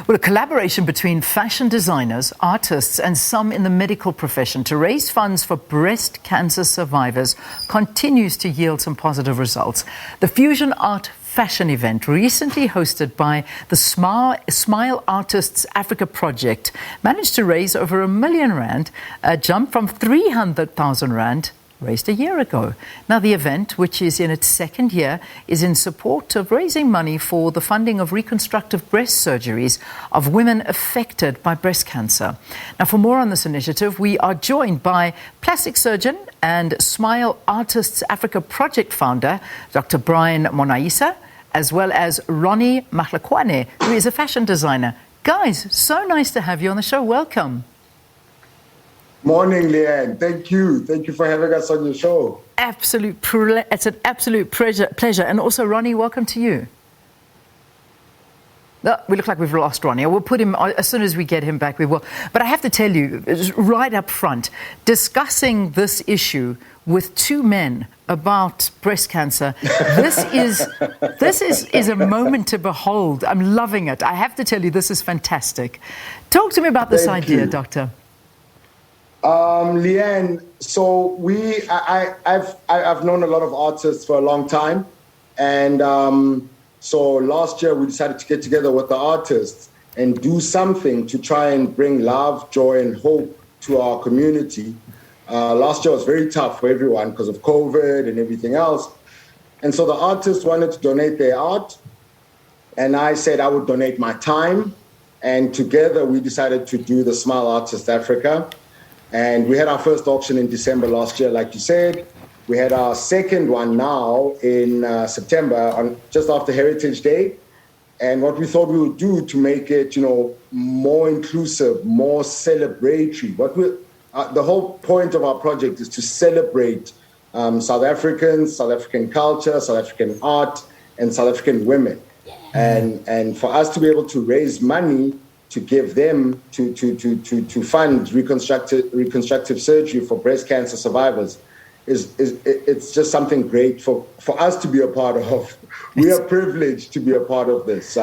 Well, a collaboration between fashion designers, artists, and some in the medical profession to raise funds for breast cancer survivors continues to yield some positive results. The Fusion Art Fashion event, recently hosted by the Smile Artists Africa Project, managed to raise over R1 million, a jump from 300,000 rand raised a year ago. Now, the event, which is in its second year, is in support of raising money for the funding of reconstructive breast surgeries of women affected by breast cancer. Now, for more on this initiative, we are joined by plastic surgeon and Smile Artists Africa Project founder, Dr. Brian Monaisa, as well as Ronie Mahlakwane, who is a fashion designer. Guys, so nice to have you on the show. Welcome. Morning, Leanne. Thank you. Thank you for having us on your show. It's an absolute pleasure. And also, Ronie, welcome to you. No, we look like we've lost Ronie. We'll put him, as soon as we get him back, we will. But I have to tell you, right up front, discussing this issue with two men about breast cancer, this is a moment to behold. I'm loving it. I have to tell you, this is fantastic. Talk to me about this idea, Doctor. Leanne, so I've known a lot of artists for a long time, and so last year we decided to get together with the artists and do something to try and bring love, joy, and hope to our community. Last year was very tough for everyone because of COVID and everything else, and so the artists wanted to donate their art, and I said I would donate my time, and together we decided to do the Smile Artists Africa. And we had our first auction in December last year, like you said. We had our second one now in September, just after Heritage Day. And what we thought we would do to make it, more inclusive, more celebratory. The whole point of our project is to celebrate South Africans, South African culture, South African art, and South African women. Yeah. And for us to be able to raise money to give them to fund reconstructive surgery for breast cancer survivors it's just something great for us to be a part of. We are privileged to be a part of this.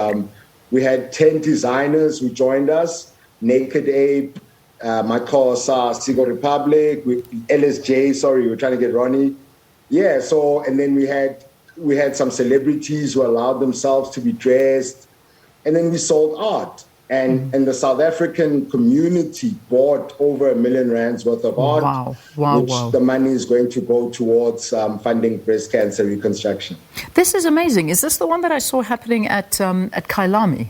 We had 10 designers who joined us: Naked Ape, Michael Sigo Republic, LSJ. Sorry, we're trying to get Ronie. Yeah. So and then we had some celebrities who allowed themselves to be dressed, and then we sold art. And the South African community bought over R1 million worth of art, which the money is going to go towards funding breast cancer reconstruction. This is amazing. Is this the one that I saw happening at Kailami?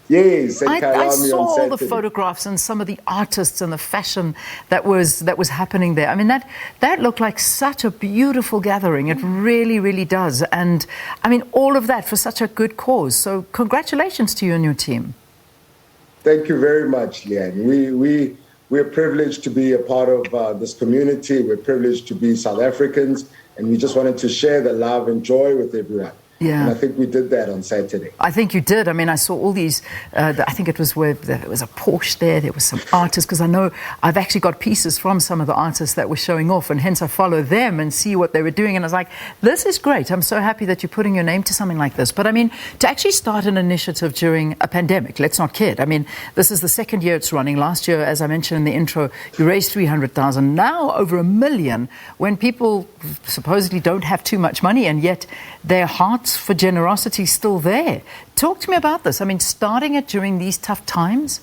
Yes, at Kailami I saw on all the photographs and some of the artists and the fashion that was happening there. I mean, that looked like such a beautiful gathering. It really, really does. And I mean, all of that for such a good cause. So congratulations to you and your team. Thank you very much, Leanne. We're privileged to be a part of this community. We're privileged to be South Africans, and we just wanted to share the love and joy with everyone. Yeah. And I think we did that on Saturday. I think you did. I mean, I saw all these, I think it was where there was a Porsche there was some artists, because I know I've actually got pieces from some of the artists that were showing off, and hence I follow them and see what they were doing. And I was like, this is great. I'm so happy that you're putting your name to something like this. But I mean, to actually start an initiative during a pandemic, let's not kid. I mean, this is the second year it's running. Last year, as I mentioned in the intro, you raised 300,000, now over R1 million, when people supposedly don't have too much money, and yet their hearts for generosity still there. Talk to me about this. I mean, starting it during these tough times.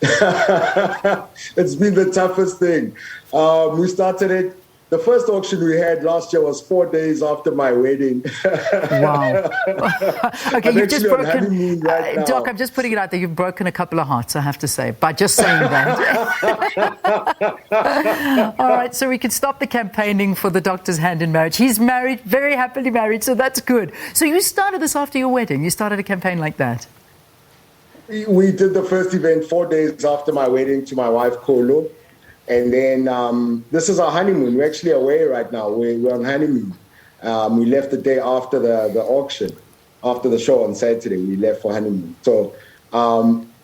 It's been the toughest thing. We started it. The first auction we had last year was 4 days after my wedding. Wow. Okay, you've just broken, right Doc, I'm just putting it out there. You've broken a couple of hearts, I have to say, by just saying that. All right, so we can stop the campaigning for the doctor's hand in marriage. He's married, very happily married, so that's good. So you started this after your wedding. You started a campaign like that. We did the first event 4 days after my wedding to my wife, Kolo. And then this is our honeymoon. We're actually away right now. We're on honeymoon. We left the day after the auction, after the show on Saturday. We left for honeymoon. So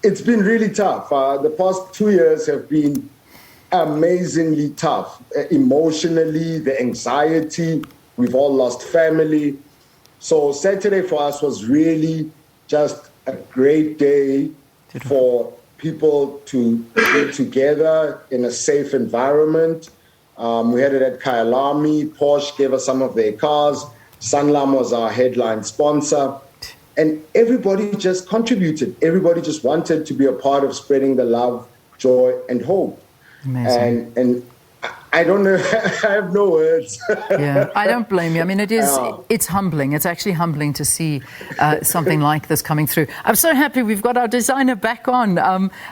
it's been really tough. The past 2 years have been amazingly tough. Emotionally, the anxiety. We've all lost family. So Saturday for us was really just a great day for people to be together in a safe environment. We had it at Kyalami. Porsche gave us some of their cars. Sanlam was our headline sponsor. And everybody just contributed. Everybody just wanted to be a part of spreading the love, joy, and hope. Amazing. And I don't know. I have no words. Yeah, I don't blame you. I mean, it's humbling. It's actually humbling to see something like this coming through. I'm so happy we've got our designer back on.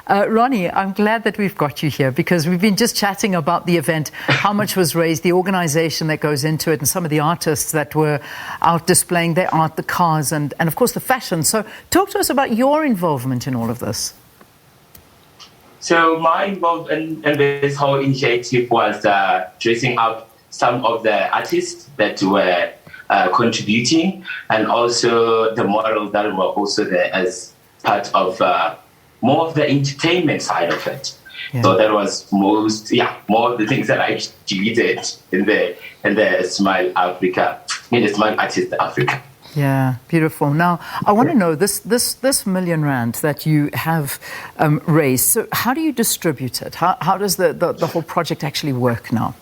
Ronie, I'm glad that we've got you here because we've been just chatting about the event, how much was raised, the organization that goes into it, and some of the artists that were out displaying their art, the cars, and of course the fashion. So talk to us about your involvement in all of this. So my involvement in this whole initiative was dressing up some of the artists that were contributing, and also the models that were also there as part of more of the entertainment side of it. Yeah. So that was more of the things that I did in the Smile Africa, in the Smile Artist Africa. Yeah, beautiful. Now, I want to know this R1 million that you have raised. So, how do you distribute it? How does the whole project actually work now?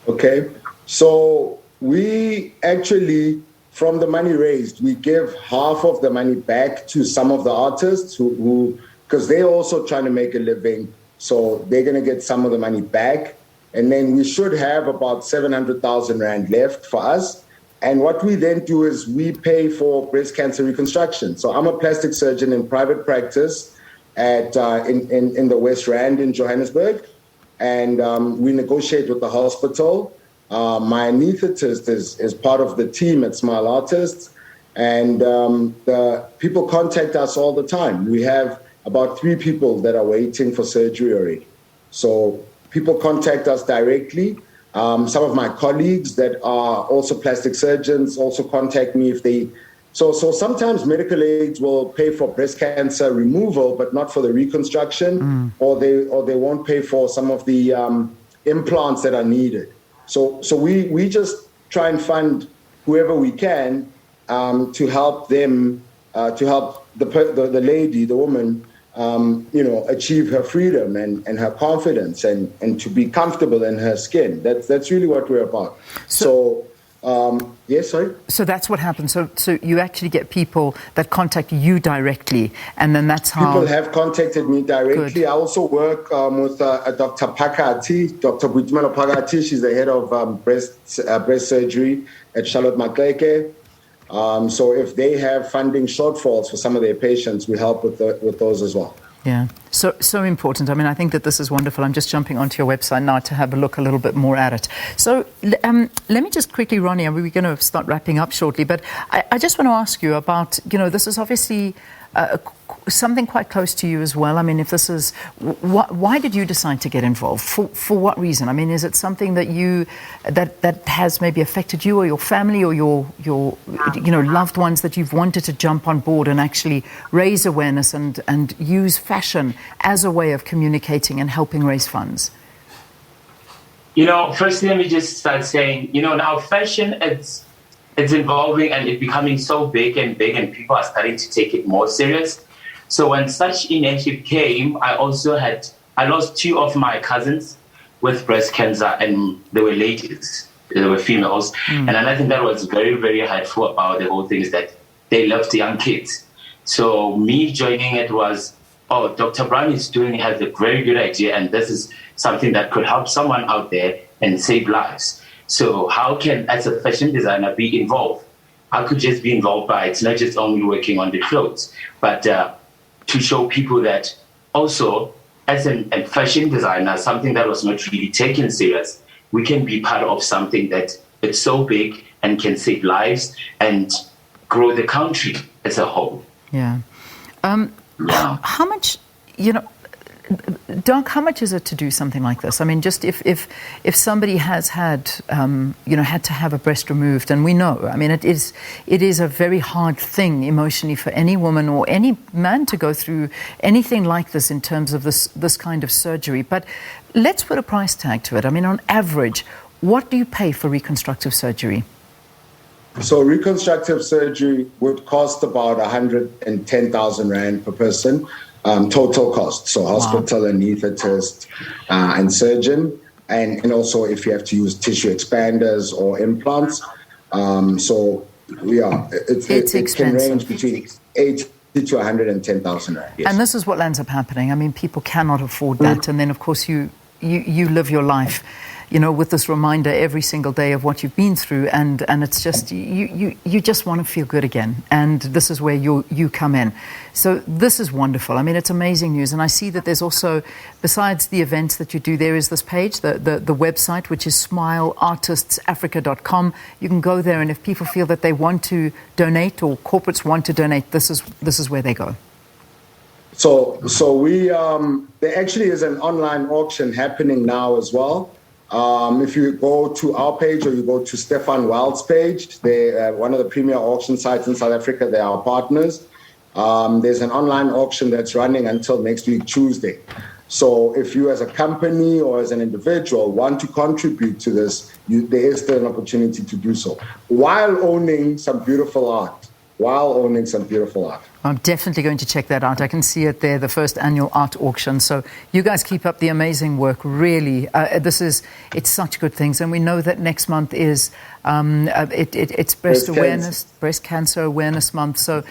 Okay, so we actually, from the money raised, we give half of the money back to some of the artists who because they're also trying to make a living, so they're going to get some of the money back, and then we should have about 700,000 rand left for us. And what we then do is we pay for breast cancer reconstruction. So I'm a plastic surgeon in private practice at in the West Rand in Johannesburg, and we negotiate with the hospital. My anaesthetist is part of the team at Smile Artists, and the people contact us all the time. We have about 3 people that are waiting for surgery already. So people contact us directly. Some of my colleagues that are also plastic surgeons also contact me if they. So sometimes medical aids will pay for breast cancer removal, but not for the reconstruction, or they won't pay for some of the implants that are needed. So we just try and fund whoever we can to help them, to help the lady, the woman, achieve her freedom and her confidence and to be comfortable in her skin. That's really what we're about. So yes, sorry? So that's what happens. So you actually get people that contact you directly, and then that's how... People have contacted me directly. Good. I also work with Dr. Pakati, Dr. Buitumelo Pakati. She's the head of breast surgery at Charlotte Mahlakwane. So if they have funding shortfalls for some of their patients, we help with those as well. Yeah, so important. I mean, I think that this is wonderful. I'm just jumping onto your website now to have a look a little bit more at it. So let me just quickly, Ronie, and we're going to start wrapping up shortly, but I just want to ask you about, this is obviously something quite close to you as well. I mean, if this is, why did you decide to get involved? For what reason? I mean, is it something that that has maybe affected you or your family or your loved ones that you've wanted to jump on board and actually raise awareness and use fashion as a way of communicating and helping raise funds? Firstly, let me just start saying, now fashion, it's evolving and it's becoming so big and people are starting to take it more serious. So when such initiative came, I lost 2 of my cousins with breast cancer, and they were ladies, they were females. And another thing that was very, very hurtful about the whole thing is that they left young kids. So me joining it was, Dr. Brian has a very good idea, and this is something that could help someone out there and save lives. So how can, as a fashion designer, be involved? I could just be involved by, it's not just only working on the clothes, but to show people that also, as a fashion designer, something that was not really taken serious, we can be part of something that it's so big and can save lives and grow the country as a whole. Yeah. How much, Doc, how much is it to do something like this? I mean, just if somebody has had, had to have a breast removed, and we know, I mean, it is a very hard thing emotionally for any woman or any man to go through anything like this in terms of this kind of surgery. But let's put a price tag to it. I mean, on average, what do you pay for reconstructive surgery? So reconstructive surgery would cost about 110,000 Rand per person, total cost. So hospital, anaesthetist, and surgeon. And also if you have to use tissue expanders or implants. So yeah, it can range between 80 to 110,000 Rand. Yes. And this is what ends up happening. I mean, people cannot afford that. And then, of course, you live your life, you know, with this reminder every single day of what you've been through. And it's just, you just want to feel good again. And this is where you come in. So this is wonderful. I mean, it's amazing news. And I see that there's also, besides the events that you do, there is this page, the website, which is smileartistsafrica.com. You can go there, and if people feel that they want to donate or corporates want to donate, this is where they go. So we there actually is an online auction happening now as well. If you go to our page or you go to Stefan Wild's page, they're one of the premier auction sites in South Africa. They are our partners. There's an online auction that's running until next week, Tuesday. So if you as a company or as an individual want to contribute to this, there is still an opportunity to do so while owning some beautiful art. I'm definitely going to check that out. I can see it there, the first annual art auction. So you guys keep up the amazing work. Really, it's such good things. And we know that next month is it's breast cancer awareness month. So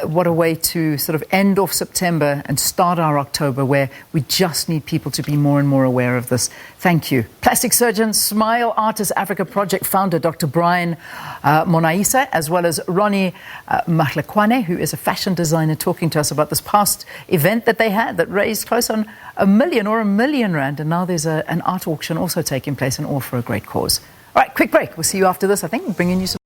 what a way to sort of end off September and start our October, where we just need people to be more and more aware of this. Thank you. Plastic surgeon, Smile Artists Africa Project founder, Dr. Brian Monaisa, as well as Ronie Mahlakwane, who is a fashion designer, talking to us about this past event that they had that raised close on R1 million. And now there's an art auction also taking place, and all for a great cause. All right, quick break. We'll see you after this. I think we're bringing you some